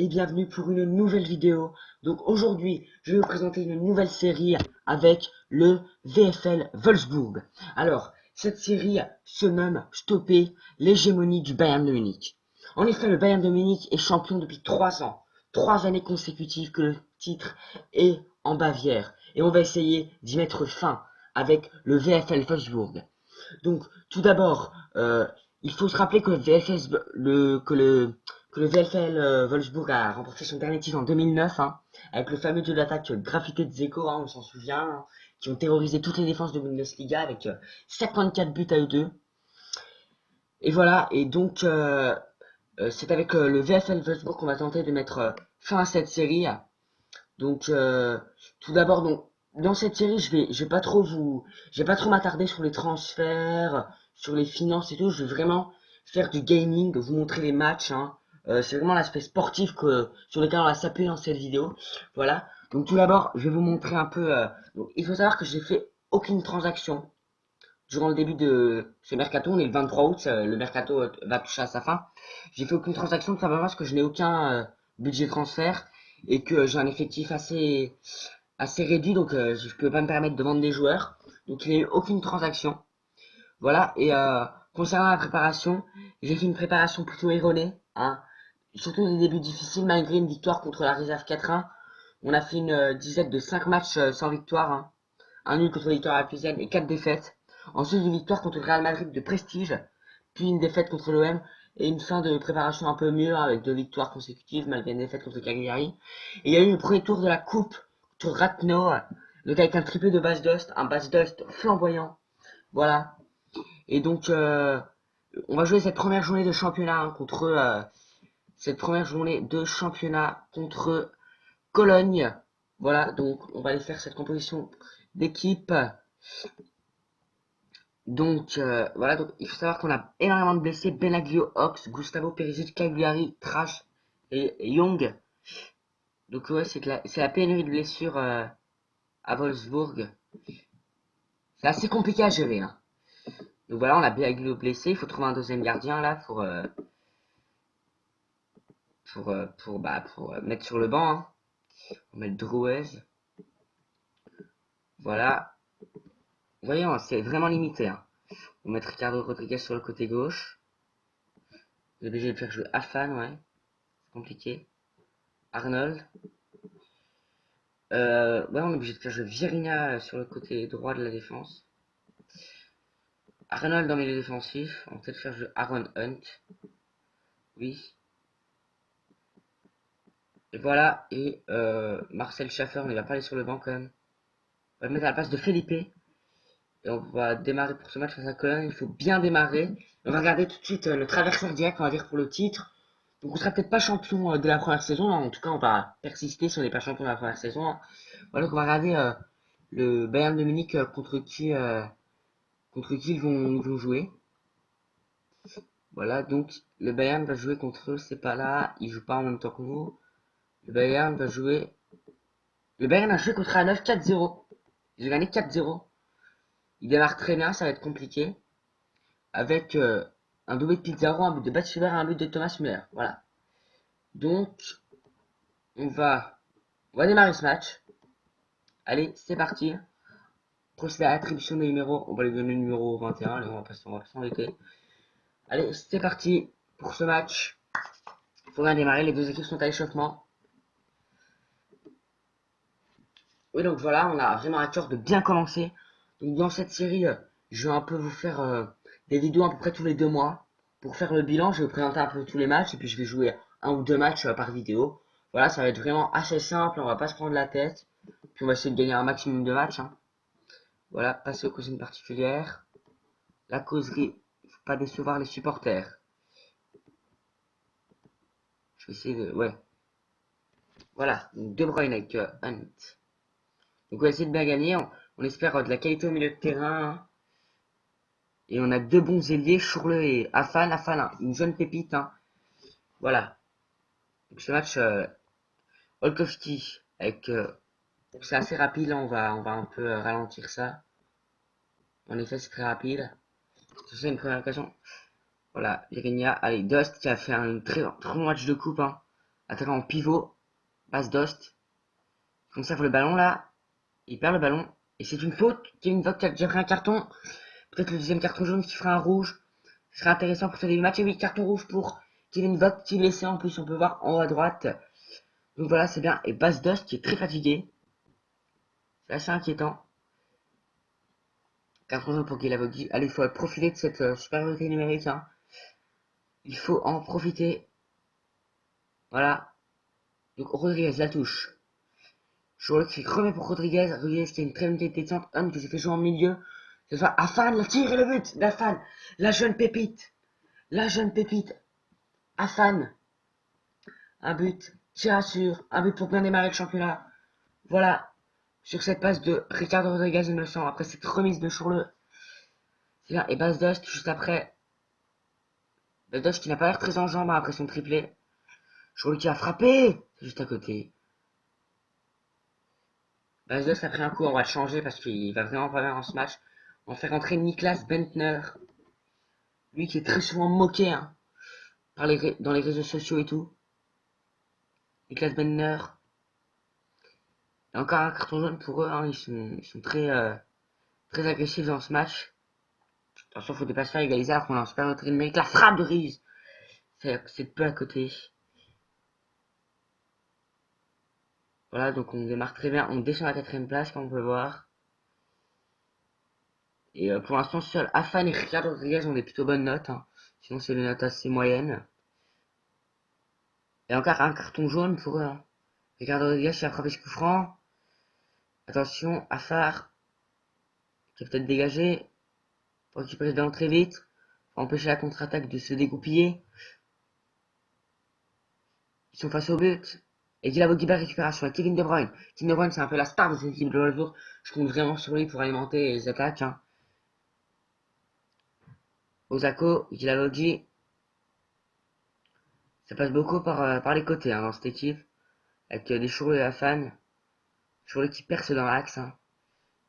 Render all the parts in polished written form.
et bienvenue pour une nouvelle vidéo. Donc aujourd'hui, je vais vous présenter une nouvelle série avec le VfL Wolfsburg. Alors, cette série se nomme Stopper l'hégémonie du Bayern de Munich. En effet, le Bayern de Munich est champion depuis 3 ans. 3 années consécutives que le titre est en Bavière. Et on va essayer d'y mettre fin avec le VfL Wolfsburg. Donc, tout d'abord, il faut se rappeler que le VfL Wolfsburg a remporté son dernier titre en 2009, hein, avec le fameux duo d'attaque Grafité de Dzeko, hein, on s'en souvient, hein, qui ont terrorisé toutes les défenses de Bundesliga avec 54 buts à eux deux. Et voilà, et donc c'est avec le VfL Wolfsburg qu'on va tenter de mettre fin à cette série. Donc tout d'abord, donc dans cette série, je vais pas trop m'attarder sur les transferts, sur les finances et tout. Je vais vraiment faire du gaming, vous montrer les matchs, hein. C'est vraiment l'aspect sportif sur lequel on va s'appuyer dans cette vidéo. Voilà. Donc tout d'abord, je vais vous montrer un peu. Donc, il faut savoir que j'ai fait aucune transaction durant le début de ce mercato. On est le 23 août, le mercato va toucher à sa fin. J'ai fait aucune transaction tout simplement parce que je n'ai aucun budget transfert et que j'ai un effectif assez réduit, donc je peux pas me permettre de vendre des joueurs. Donc il n'y a eu aucune transaction. Voilà, et concernant la préparation, j'ai fait une préparation plutôt erronée, hein. Surtout des débuts difficiles, malgré une victoire contre la réserve 4-1. On a fait une disette de 5 matchs sans victoire, hein. Un nul contre la victoire à Puisienne et 4 défaites. Ensuite une victoire contre le Real Madrid de prestige, puis une défaite contre l'OM et une fin de préparation un peu mieux, hein, avec 2 victoires consécutives malgré une défaite contre Cagliari. Et il y a eu le premier tour de la coupe contre Ratno, donc avec un triplé de Bas Dost, un Bas Dost flamboyant. Voilà. Et donc, on va jouer cette première journée de championnat, hein, contre Cologne. Voilà, donc on va aller faire cette composition d'équipe. Donc, voilà, donc il faut savoir qu'on a énormément de blessés. Benaglio, Ox, Gustavo Perisic, Cagliari, Trash et Young. Donc ouais, c'est la pénurie de blessures à Wolfsburg. C'est assez compliqué à gérer, hein. Donc voilà, on a Benaglio blessé. Il faut trouver un deuxième gardien là pour mettre sur le banc, hein. On va mettre Drouez. Voilà. Vous voyez, hein, c'est vraiment limité, hein. On va mettre Ricardo Rodriguez sur le côté gauche. On est obligé de faire jouer Afan, ouais. C'est compliqué. Arnold. Ouais, on est obligé de faire jouer Virina sur le côté droit de la défense. Arnold dans le milieu défensif. On va peut-être faire jouer Aaron Hunt. Oui. Et voilà. Et Marcel Schaffer ne va pas aller sur le banc quand même. On va le mettre à la place de Felipe. Et on va démarrer pour ce match face à Cologne. Il faut bien démarrer. On va regarder tout de suite notre adversaire direct, on va dire, pour le titre. Donc on sera peut-être pas champion de la première saison, hein. En tout cas, on va persister si on n'est pas champion de la première saison, hein. Voilà, donc on va regarder le Bayern de Munich contre qui ils vont jouer. Voilà, donc le Bayern va jouer contre eux, c'est pas là, ils jouent pas en même temps que vous. Le Bayern va jouer. Le Bayern a joué contre A9 4-0. Ils ont gagné 4-0. Il démarre très bien, ça va être compliqué. Avec un doublé de Pizarro, un but de Batschler et un but de Thomas Müller. Voilà. Donc, on va démarrer ce match. Allez, c'est parti. Procéder à l'attribution des numéros. On va lui donner le numéro 21. Allez, on va pas s'embêter. Allez, c'est parti pour ce match. Il faut bien démarrer. Les deux équipes sont à l'échauffement. Oui, donc voilà, on a vraiment à cœur de bien commencer. Donc dans cette série, je vais un peu vous faire des vidéos à peu près tous les 2 mois. Pour faire le bilan, je vais vous présenter un peu tous les matchs et puis je vais jouer un ou deux matchs par vidéo. Voilà, ça va être vraiment assez simple, on va pas se prendre la tête. Puis on va essayer de gagner un maximum de matchs, hein. Voilà, passer aux causeries particulières. La causerie, faut pas décevoir les supporters. Je vais essayer de... Ouais. Voilà, donc De Bruyne avec Hunt. Donc on va essayer de bien gagner, on espère de la qualité au milieu de terrain, hein. Et on a deux bons ailiers, Chourle et Afan. Afan, hein, une jeune pépite, hein. Voilà. Donc ce match, Olkowski, avec... c'est assez rapide, là, on va un peu ralentir ça. En effet, c'est très rapide. C'est une première occasion. Voilà, Virginia. Allez, Dust qui a fait un très bon match de coupe, hein. attaquant en pivot, passe Dost, il conserve le ballon là, il perd le ballon, et c'est une faute. Kevin Vogt a déjà pris un carton, peut-être le deuxième carton jaune qui fera un rouge, ce serait intéressant pour ce début de match. Et oui, carton rouge pour Kevin Vogt qui est blessé en plus, on peut voir en haut à droite. Donc voilà, c'est bien. Et Bas Dost qui est très fatigué, c'est assez inquiétant. Carton jaune pour Guilavogui. Allez, il faut profiter de cette supériorité numérique. Hein. Il faut en profiter. Voilà. Donc Rodriguez la touche. Chourle qui remet pour Rodriguez. Rodriguez qui a une très bonne tête détente. Homme qui s'est fait jouer en milieu. Ce soit Afan, la tire et le but d'Afan. La jeune pépite. La jeune pépite. Afan. Un but qui rassure. Un but pour bien démarrer le championnat. Voilà. Sur cette passe de Ricardo Rodriguez, il me semble. Après cette remise de Chourle. C'est bien. Et Bas Dost juste après. Bas Dost qui n'a pas l'air très en jambes après son triplé. Chourle qui a frappé. Juste à côté. Bas Dost a pris un coup, on va le changer parce qu'il va vraiment pas bien dans ce match. On va faire entrer Niklas Bentner. Lui qui est très souvent moqué hein, dans les réseaux sociaux et tout. Niklas Bentner. Et encore un carton jaune pour eux. Hein, ils sont très agressifs dans ce match. Attention, faut pas se faire égaliser alors qu'on a un super autre numérique. La frappe de Riz. C'est peu à côté. Voilà, donc on démarre très bien. On descend à la 4ème place, comme on peut voir. Et pour l'instant, seul Afan et Ricardo Rodriguez ont des plutôt bonnes notes. Hein. Sinon, c'est des notes assez moyennes. Et encore un carton jaune pour eux. Hein. Ricardo Rodriguez qui a frappé ce coup franc. Attention, Afar qui a peut-être dégagé pour récupérer le ballon très vite. Pour empêcher la contre-attaque de se dégoupiller. Ils sont face au but. Et Guilherme récupération avec Kevin De Bruyne. Kevin De Bruyne, c'est un peu la star de cette équipe de jour. Je compte vraiment sur lui pour alimenter les attaques. Hein. Osako, Guilherme ça passe beaucoup par les côtés hein, dans cette équipe. Avec des Chourou et Afan. Chourou qui perce dans l'axe. Hein.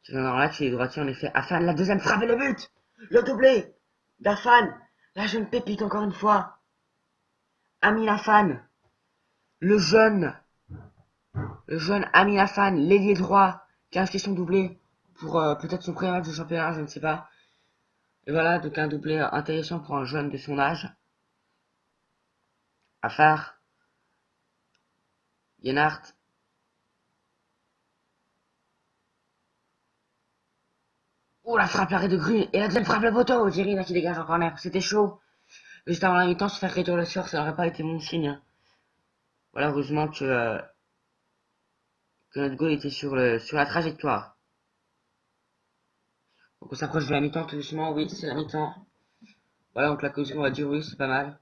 Qui vient dans l'axe, il est droitier en effet. Afan, la deuxième frappe et le but. Le doublé d'Afan. La jeune pépite encore une fois. Amin Afan. Le jeune Amin Afan, l'ailier droit, qui a inscrit son doublé pour peut-être son premier match de championnat, je ne sais pas. Et voilà, donc un doublé intéressant pour un jeune de son âge. Afar, Yenart. Oh, la frappe l'arrêt de Grue, et la deuxième frappe le poteau, Jerry qui dégage en corner, c'était chaud. Juste avant la mi-temps, se faire réduire le score, ça n'aurait pas été mon signe. Voilà, heureusement que notre goal était sur la trajectoire. Donc on s'approche de la mi-temps tout doucement, oui, c'est la mi-temps. Voilà, donc la causerie, on va dire oui, c'est pas mal.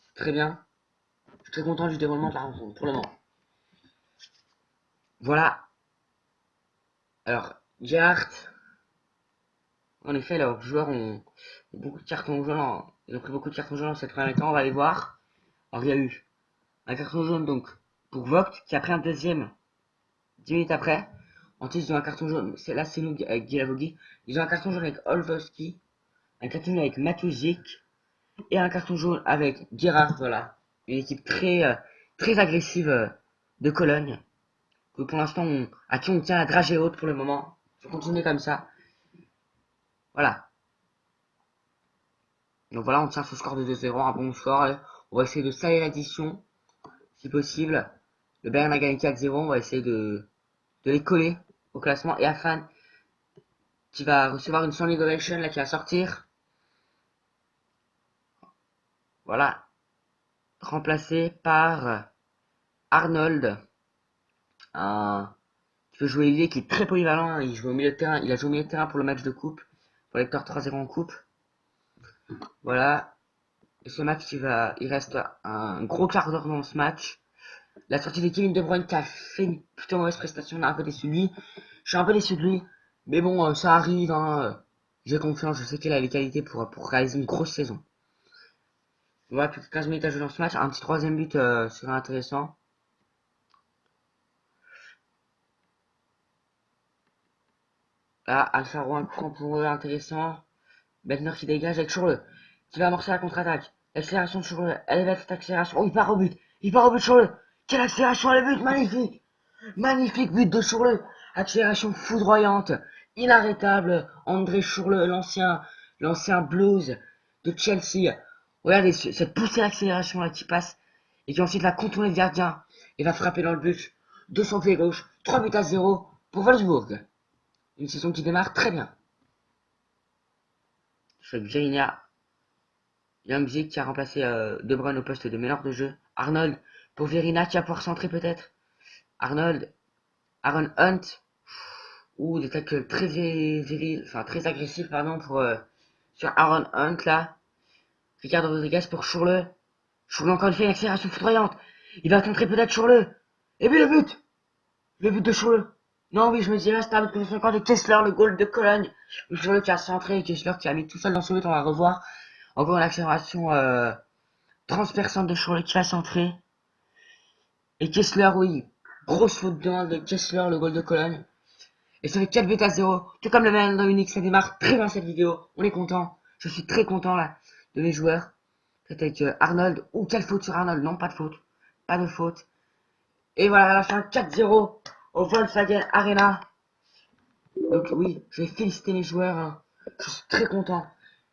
C'est très bien. Je suis très content du déroulement de la rencontre, pour le moment. Voilà. Alors, Gerhardt, en effet, leurs joueurs ont beaucoup de cartons jaunes. Ils ont pris beaucoup de cartons jaunes en cette première mi-temps, on va aller voir. Alors, il y a eu un carton jaune donc pour Vogt qui a pris un deuxième 10 minutes après. Ensuite, ils ont un carton jaune, là c'est nous avec Guilavogui. Ils ont un carton jaune avec Olwowski, un carton jaune avec Matuzik et un carton jaune avec Gerhardt, voilà. Une équipe très agressive de Cologne. Que pour l'instant, à qui on tient la dragée haute pour le moment. Je vais continuer comme ça. Voilà. Donc voilà, on tient ce score de 2-0, un bon score. On va essayer de salir l'addition, si possible. Le Bayern a gagné 4-0, on va essayer de les coller au classement. Et Afan, qui va recevoir une standing ovation, là, qui va sortir. Voilà. Remplacé par Arnold. Qui peut jouer ailier, qui est très polyvalent. Hein. Il joue au milieu de terrain. Il a joué au milieu de terrain pour le match de coupe. Pour l'Hector 3-0 en coupe. Voilà. Et ce match, il reste un gros quart d'heure dans ce match. La sortie de Kevin De Bruyne qui a fait une plutôt mauvaise prestation, on est un peu déçu de lui. Je suis un peu déçu de lui. Mais bon, ça arrive. Hein. J'ai confiance, je sais qu'il a les qualités pour réaliser une grosse saison. Voilà, plus que 15 minutes à jouer dans ce match. Un petit troisième but serait intéressant. Là, Alfaro, un coup pour eux intéressant. Bentner qui dégage avec Chourle, qui va amorcer la contre-attaque. L'accélération de Chourle, elle va cette accélération. Oh, il part au but. Il part au but, Chourle. Quelle accélération à la but, magnifique! Magnifique but de Chourle. Accélération foudroyante, inarrêtable. André Chourle, l'ancien Blues de Chelsea. Regardez cette poussée d'accélération là qui passe et qui ensuite va contourner le gardien et va frapper dans le but de son pied gauche. 3-0 pour Wolfsburg. Une saison qui démarre très bien. C'est Virginia. Youngzik qui a remplacé De Bruyne au poste de meneur de jeu. Arnold pour Verina qui va pouvoir centrer peut-être. Arnold. Aaron Hunt. Ou des tacles très très agressifs pardon pour sur Aaron Hunt là. Ricardo Rodriguez pour Chourle. Chourle encore une fois une accélération foudroyante. Il va contrer peut-être Chourle. Et puis le but. Le but de Chourle. Non oui je me dirais c'était un but contre 50 de Kessler, le goal de Cologne. Chourle qui a centré, Kessler qui a mis tout seul dans son but, on va revoir. Encore une accélération transperçante de Chourle qui va centrer. Et Kessler, oui. Grosse faute de main de Kessler, le goal de Cologne. Et ça fait 4-0. Tout comme le Bayern de Munich, ça démarre très bien cette vidéo. On est content. Je suis très content là de mes joueurs. Peut-être avec Arnold. Ou quelle faute sur Arnold? Non, pas de faute. Pas de faute. Et voilà, à la fin 4-0 au Volkswagen Arena. Donc oui, je vais féliciter mes joueurs. Hein. Je suis très content.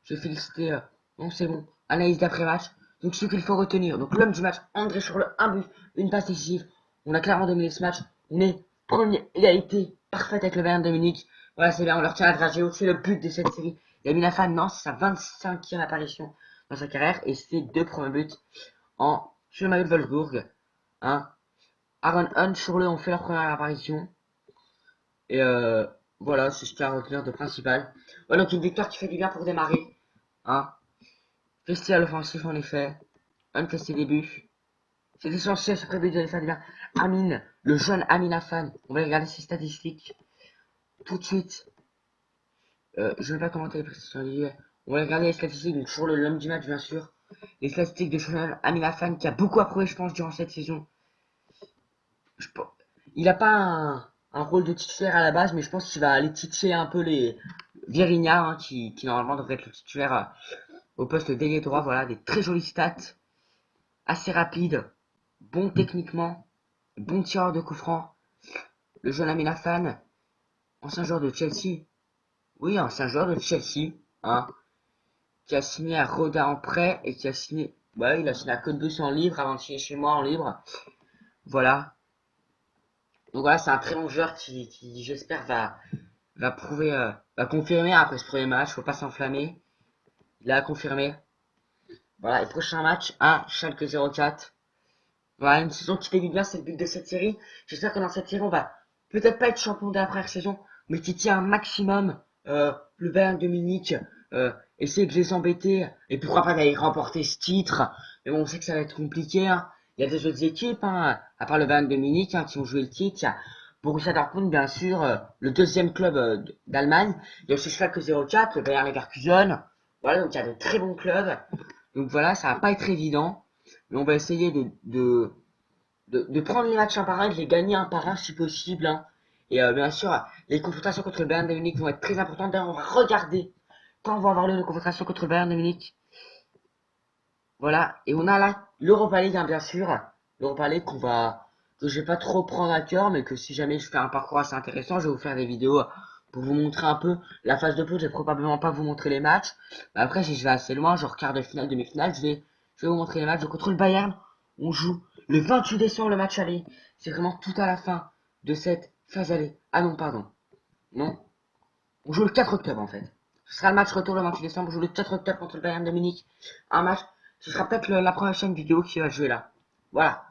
Je vais féliciter. Non, c'est bon. Analyse d'après-match. Donc ce qu'il faut retenir. Donc l'homme du match, André Chourle, un but, une passe décisive. On a clairement dominé ce match. On est première égalité parfaite avec le Bayern de Munich. Voilà, c'est bien, on leur tient la dragée. C'est le but de cette série. Yamina Fan, non, c'est sa 25e apparition dans sa carrière. Et c'est 2 premiers buts sur le maillot de Wolfsburg. Hein. Aaron Hunt, Chourle ont fait leur première apparition. Et voilà, c'est ce qu'il y a à retenir de principal. Voilà, donc une victoire qui fait du bien pour démarrer. Hein. Rester à l'offensif en effet. Hunt fait ses débuts. C'est essentiel ce prévu de les faire du bien. Amin, le jeune Amin Afan. On va regarder ses statistiques. Tout de suite. Je ne vais pas commenter les prestations individuelles. On va regarder les statistiques. Donc toujours l'homme du match bien sûr. Les statistiques de jeune Amin Afan qui a beaucoup approuvé je pense durant cette saison. Il n'a pas un rôle de titulaire à la base, mais je pense qu'il va aller titiller un peu les Vierinha, hein, qui normalement devrait être le titulaire au poste d'ailier droit. Voilà, des très jolies stats, assez rapides, bon techniquement, bon tireur de coup franc. Le jeune Amin Afan, ancien joueur de Chelsea, oui, ancien joueur de Chelsea, hein, qui a signé à Roda en prêt et qui a signé, ouais, il a signé à Côte d'Ours en libre avant de signer chez moi en libre. Voilà. Donc voilà, c'est un très bon joueur qui j'espère, va prouver, va confirmer après ce premier match. Faut pas s'enflammer. Il a confirmé. Voilà, et prochain match, Schalke 04. Voilà, une saison qui débute bien, c'est le but de cette série. J'espère que dans cette série, on va peut-être pas être champion de la première saison, mais titiller un maximum le Bayern de Munich, essayer de les embêter, et pourquoi pas d'aller remporter ce titre. Mais bon, on sait que ça va être compliqué. Hein. Il y a des autres équipes, hein, à part le Bayern de Munich, hein, qui ont joué le titre. Il y a Borussia Dortmund, bien sûr, le deuxième club d'Allemagne. Il y a aussi Schalke 04, le Bayern Leverkusen. Voilà, donc il y a de très bons clubs. Donc voilà, ça va pas être évident. Mais on va essayer de prendre les matchs un par un, de les gagner un par un si possible. Hein. Et bien sûr, les confrontations contre le Bayern de Munich vont être très importantes. D'ailleurs, on va regarder quand on va avoir les confrontations contre le Bayern de Munich. Voilà, et on a là l'Europa League, hein, bien sûr. L'Europa League que je vais pas trop prendre à cœur, mais que si jamais je fais un parcours assez intéressant, je vais vous faire des vidéos pour vous montrer un peu la phase de poule. Je vais probablement pas vous montrer les matchs. Mais après, si je vais assez loin, genre quart de finale, demi-finale, je vais vous montrer les matchs. Donc, contre le Bayern, on joue le 28 décembre le match aller. C'est vraiment tout à la fin de cette phase aller. Ah non, pardon. Non. On joue le 4 octobre en fait. Ce sera le match retour le 28 décembre. On joue le 4 octobre contre le Bayern de Munich. Un match. Ce sera peut-être la prochaine vidéo qui va jouer là. Voilà.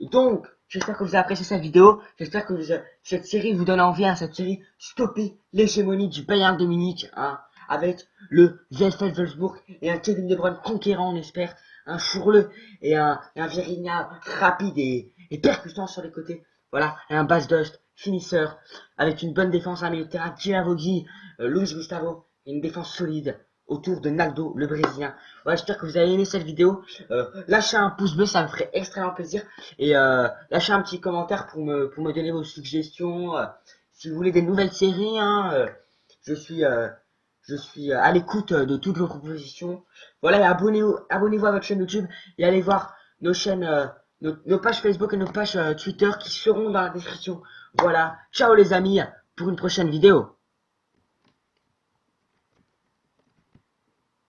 Donc, j'espère que vous avez apprécié cette vidéo. J'espère que cette série vous donne envie, hein, cette série stopper l'hégémonie du Bayern de Munich, hein, avec le VfL Wolfsburg et un Kevin De Bruyne conquérant, on espère, un Chourle et un Vierinha rapide et percutant sur les côtés. Voilà, et un Bas Dost, finisseur, avec une bonne défense à milieu de terrain, Gianluigi, Luis Gustavo, et une défense solide autour de Naldo, le Brésilien. Voilà, j'espère que vous avez aimé cette vidéo. Lâchez un pouce bleu, ça me ferait extrêmement plaisir. Et lâchez un petit commentaire pour me donner vos suggestions. Si vous voulez des nouvelles séries, hein, je suis à l'écoute de toutes vos propositions. Voilà, et abonnez-vous à votre chaîne YouTube et allez voir nos chaînes nos pages Facebook et nos pages Twitter qui seront dans la description. Voilà, ciao les amis, pour une prochaine vidéo.